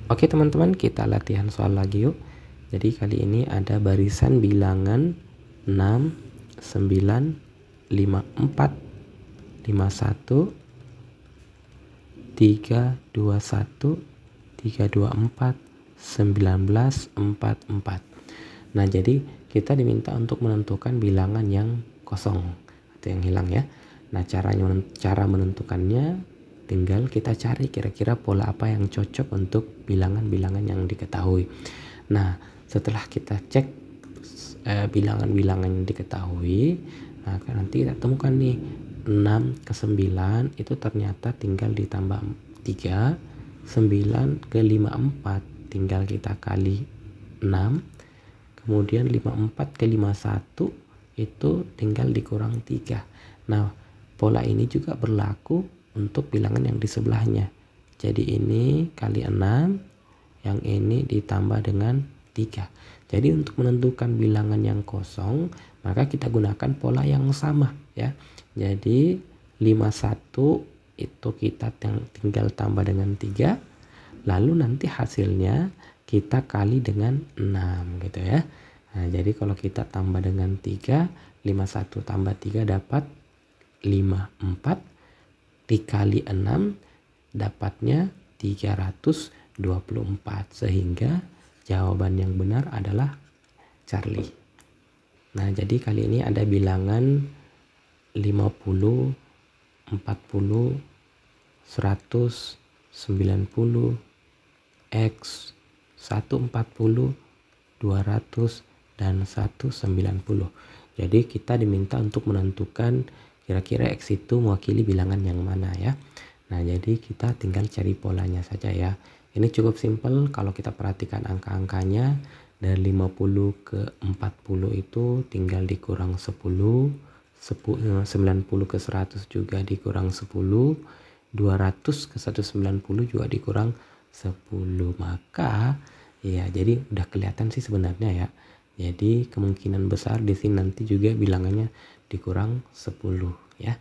Oke teman-teman, kita latihan soal lagi yuk. Jadi kali ini ada barisan bilangan 6, 9, 5, 4, 5, 1, 3, 2, 1, 3, 2, 4, 19, 4, 4. Nah jadi kita diminta untuk menentukan bilangan yang kosong atau yang hilang ya. Nah cara menentukannya tinggal kita cari kira-kira pola apa yang cocok untuk bilangan-bilangan yang diketahui. Nah setelah kita cek bilangan-bilangan yang diketahui, nah nanti kita temukan nih 6 ke 9 itu ternyata tinggal ditambah 3, 9 ke 54 tinggal kita kali 6, kemudian 54 ke 51 itu tinggal dikurang 3. Nah pola ini juga berlaku untuk bilangan yang di sebelahnya. Jadi ini kali 6, yang ini ditambah dengan 3. Jadi untuk menentukan bilangan yang kosong, maka kita gunakan pola yang sama ya. Jadi 51 itu kita tinggal tambah dengan 3, lalu nanti hasilnya kita kali dengan 6 gitu ya. Nah, jadi kalau kita tambah dengan 3, 51 tambah 3 dapat 54, dikali 6 dapatnya 324, sehingga jawaban yang benar adalah Charlie. Nah jadi kali ini ada bilangan 50, 40, 100, 90, X, 140, 200, dan 190. Jadi kita diminta untuk menentukan kira-kira X itu mewakili bilangan yang mana ya. Nah jadi kita tinggal cari polanya saja ya. Ini cukup simpel kalau kita perhatikan angka-angkanya. Dari 50 ke 40 itu tinggal dikurang 10, 90 ke 100 juga dikurang 10, 200 ke 190 juga dikurang 10. Maka ya jadi udah kelihatan sih sebenarnya ya. Jadi kemungkinan besar di sini nanti juga bilangannya dikurang 10 ya.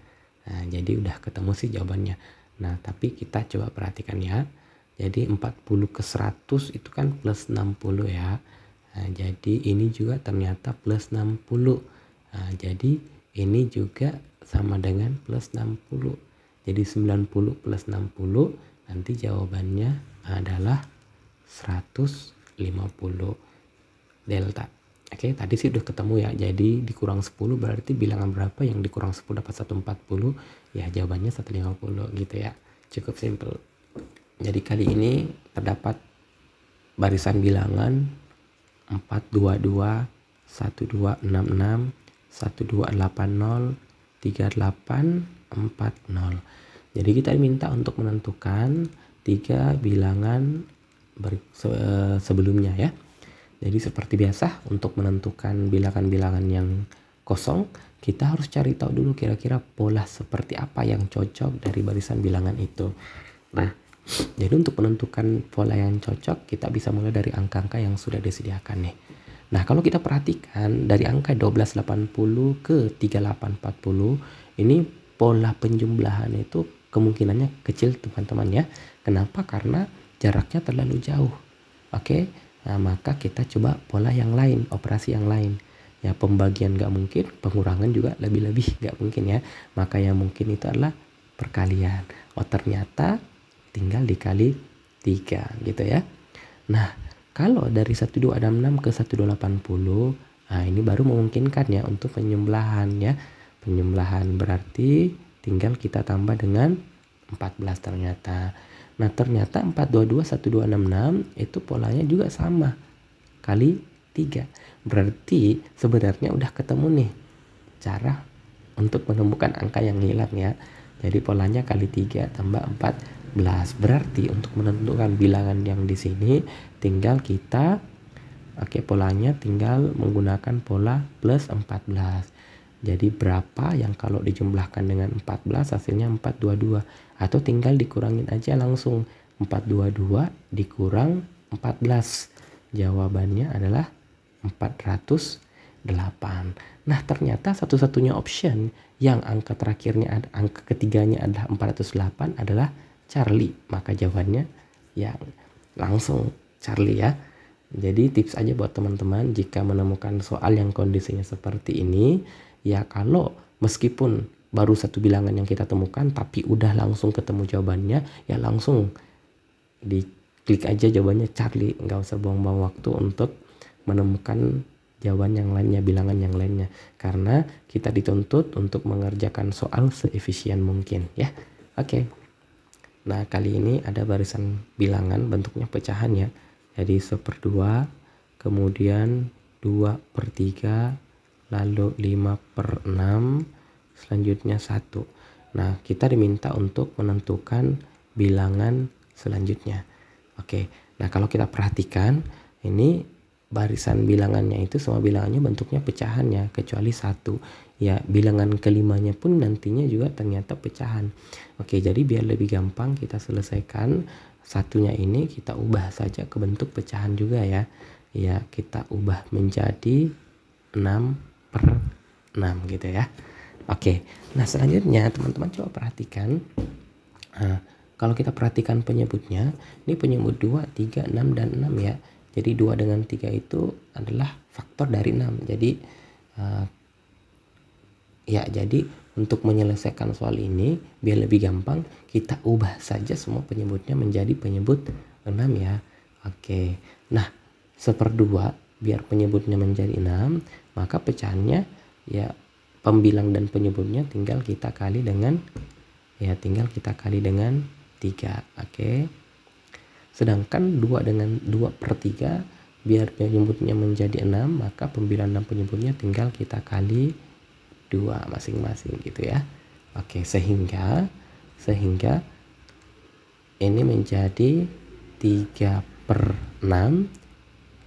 Nah, jadi udah ketemu sih jawabannya. Nah, tapi kita coba perhatikan ya. Jadi 40 ke 100 itu kan plus 60 ya. Nah, jadi ini juga ternyata plus 60. Nah, jadi ini juga sama dengan plus 60. Jadi 90 plus 60 nanti jawabannya adalah 150 delta. Oke, tadi sih udah ketemu ya. Jadi dikurang 10 berarti bilangan berapa yang dikurang 10 dapat 140? Ya jawabannya 150 gitu ya. Cukup simple. Jadi kali ini terdapat barisan bilangan 422, 1266, 1280, 3840. Jadi kita diminta untuk menentukan 3 bilangan sebelumnya ya. Jadi seperti biasa untuk menentukan bilangan-bilangan yang kosong, kita harus cari tahu dulu kira-kira pola seperti apa yang cocok dari barisan bilangan itu. Nah, jadi untuk menentukan pola yang cocok, kita bisa mulai dari angka-angka yang sudah disediakan nih. Nah, kalau kita perhatikan dari angka 1280 ke 3840, ini pola penjumlahan itu kemungkinannya kecil teman-teman ya. Kenapa? Karena jaraknya terlalu jauh. Oke, nah maka kita coba pola yang lain, operasi yang lain. Ya pembagian nggak mungkin, pengurangan juga lebih-lebih nggak mungkin ya. Maka yang mungkin itu adalah perkalian. Oh ternyata tinggal dikali 3 gitu ya. Nah kalau dari 1266 ke 1280, nah ini baru memungkinkan ya untuk penyembelahan ya. Penyembelahan berarti tinggal kita tambah dengan 14 ternyata. Nah ternyata 422 1266 itu polanya juga sama kali 3. Berarti sebenarnya udah ketemu nih cara untuk menemukan angka yang hilang ya. Jadi polanya kali 3 tambah 14. Berarti untuk menentukan bilangan yang di sini tinggal kita polanya tinggal menggunakan pola plus 14. Jadi berapa yang kalau dijumlahkan dengan 14 hasilnya 422, atau tinggal dikurangin aja langsung 422 dikurang 14. Jawabannya adalah 408. Nah ternyata satu-satunya option yang angka terakhirnya angka ketiganya adalah 408 adalah Charlie. Maka jawabannya yang langsung Charlie ya. Jadi tips aja buat teman-teman jika menemukan soal yang kondisinya seperti ini, ya kalau meskipun baru satu bilangan yang kita temukan tapi udah langsung ketemu jawabannya, ya langsung diklik aja jawabannya Charlie, nggak usah buang-buang waktu untuk menemukan jawaban yang lainnya, bilangan yang lainnya, karena kita dituntut untuk mengerjakan soal seefisien mungkin ya. Oke. Nah kali ini ada barisan bilangan bentuknya pecahan ya. Jadi 1/2, kemudian 2/3, lalu 5/6, selanjutnya 1. Nah kita diminta untuk menentukan bilangan selanjutnya. Oke. Nah kalau kita perhatikan ini barisan bilangannya itu semua bilangannya bentuknya pecahan ya, kecuali 1 ya. Bilangan kelimanya pun nantinya juga ternyata pecahan. Oke, jadi biar lebih gampang kita selesaikan, satunya ini kita ubah saja ke bentuk pecahan juga ya. Ya kita ubah menjadi 6/6 gitu ya. Oke, nah selanjutnya teman-teman coba perhatikan. Kalau kita perhatikan penyebutnya, ini penyebut 2, 3, 6, dan 6 ya. Jadi 2 dengan 3 itu adalah faktor dari 6. Jadi jadi untuk menyelesaikan soal ini biar lebih gampang, kita ubah saja semua penyebutnya menjadi penyebut 6 ya. Oke. Nah, 1/2 biar penyebutnya menjadi 6, maka pecahannya ya pembilang dan penyebutnya tinggal kita kali dengan 3. Oke. Sedangkan 2 dengan 2/3 biar penyebutnya menjadi 6, maka pembilang dan penyebutnya tinggal kita kali 2 masing-masing gitu ya. Oke, sehingga ini menjadi 3/6,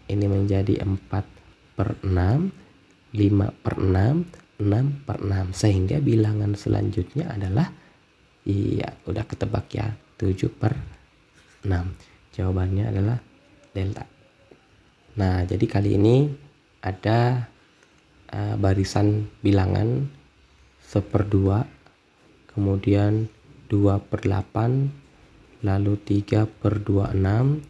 ini menjadi 4/6, 5/6, 6/6, sehingga bilangan selanjutnya adalah udah ketebak ya, 7/6. Jawabannya adalah delta. Nah, jadi kali ini ada barisan bilangan 1/2, kemudian 2/8, lalu 3/26,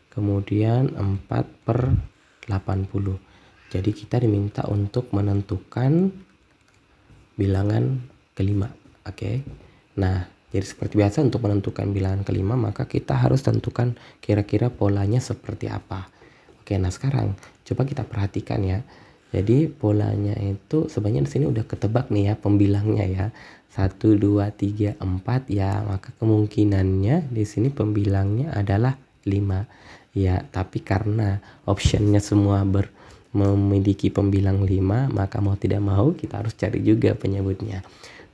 kemudian 4/80. Jadi kita diminta untuk menentukan bilangan kelima. Oke. Nah, jadi seperti biasa untuk menentukan bilangan kelima, maka kita harus tentukan kira-kira polanya seperti apa. Oke, nah sekarang coba kita perhatikan ya. Jadi polanya itu sebenarnya di sini udah ketebak nih ya pembilangnya ya. 1, 2, 3, 4 ya, maka kemungkinannya di sini pembilangnya adalah 5. Ya, tapi karena optionnya semua memiliki pembilang 5, maka mau tidak mau kita harus cari juga penyebutnya.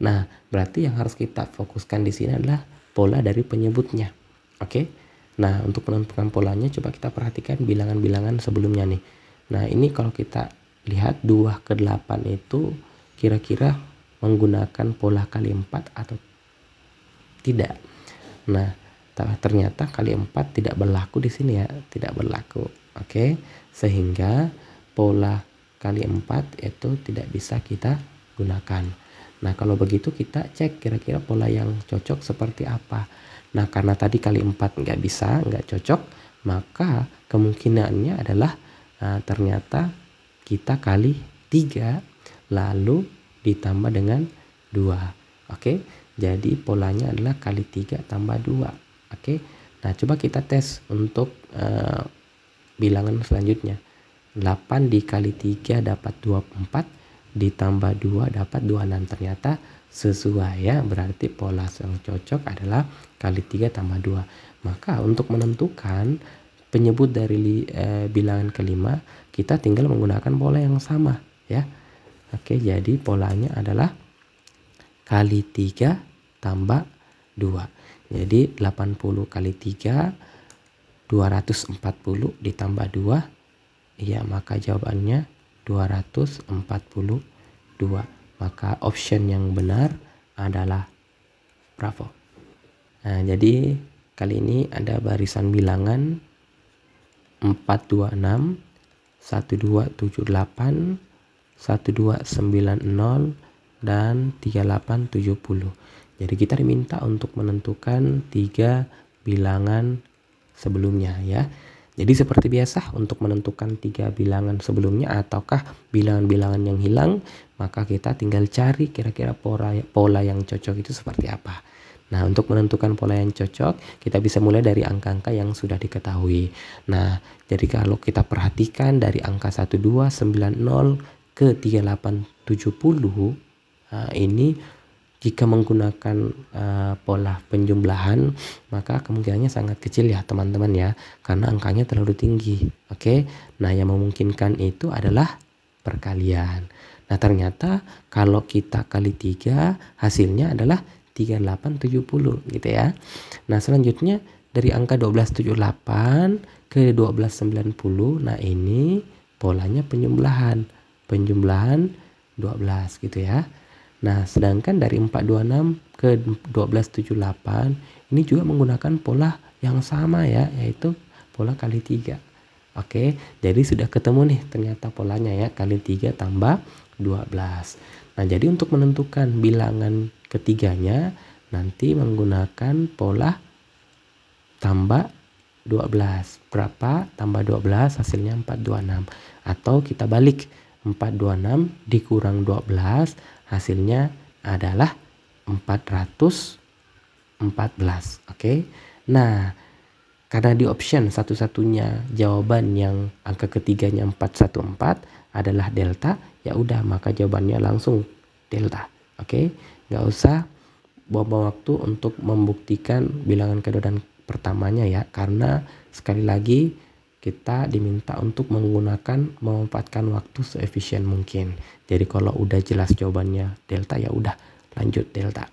Nah, berarti yang harus kita fokuskan di sini adalah pola dari penyebutnya. Oke. Nah, untuk menentukan polanya coba kita perhatikan bilangan-bilangan sebelumnya nih. Nah, ini kalau kita lihat 2/8 itu kira-kira menggunakan pola kali 4 atau tidak. Nah, ternyata kali 4 tidak berlaku di sini ya, tidak berlaku. Oke. Sehingga pola kali 4 itu tidak bisa kita gunakan. Nah, kalau begitu kita cek kira-kira pola yang cocok seperti apa. Nah, karena tadi kali 4 nggak bisa, nggak cocok, maka kemungkinannya adalah ternyata kita kali 3 lalu ditambah dengan 2. Oke, jadi polanya adalah kali 3 tambah 2. Oke, nah coba kita tes untuk bilangan selanjutnya. 8 dikali 3 dapat 24, ditambah 2 dapat 26. Ternyata sesuai ya, berarti pola yang cocok adalah kali 3 tambah 2. Maka untuk menentukan penyebut dari bilangan kelima, kita tinggal menggunakan pola yang sama ya. Oke, jadi polanya adalah kali 3 tambah 2. Jadi 80 kali 3 240 ditambah 2, ya maka jawabannya 242. Maka option yang benar adalah bravo. Nah, jadi kali ini ada barisan bilangan 426, 1278, 1290, dan 3870. Jadi kita diminta untuk menentukan 3 bilangan sebelumnya ya. Jadi seperti biasa untuk menentukan 3 bilangan sebelumnya ataukah bilangan-bilangan yang hilang, maka kita tinggal cari kira-kira pola yang cocok itu seperti apa. Nah, untuk menentukan pola yang cocok, kita bisa mulai dari angka-angka yang sudah diketahui. Nah, jadi kalau kita perhatikan dari angka 1290 ke 3870, nah ini jika menggunakan pola penjumlahan, maka kemungkinannya sangat kecil ya teman-teman ya, karena angkanya terlalu tinggi. Oke, nah yang memungkinkan itu adalah perkalian. Nah ternyata kalau kita kali 3 hasilnya adalah 3870 gitu ya. Nah selanjutnya dari angka 1278 ke 1290, nah ini polanya penjumlahan 12 gitu ya. Nah, sedangkan dari 426 ke 1278 ini juga menggunakan pola yang sama ya, yaitu pola kali 3. Oke, jadi sudah ketemu nih ternyata polanya ya, kali 3 tambah 12. Nah, jadi untuk menentukan bilangan ketiganya nanti menggunakan pola tambah 12. Berapa tambah 12 hasilnya 426. Atau kita balik, 426 dikurang 12 hasilnya adalah 414. Oke. Nah, karena di option satu-satunya jawaban yang angka ketiganya 414 adalah delta, ya udah maka jawabannya langsung delta. Oke. Nggak usah buang-buang waktu untuk membuktikan bilangan kedua dan pertamanya ya, karena sekali lagi kita diminta untuk memanfaatkan waktu seefisien mungkin. Jadi kalau udah jelas jawabannya delta, ya udah lanjut delta.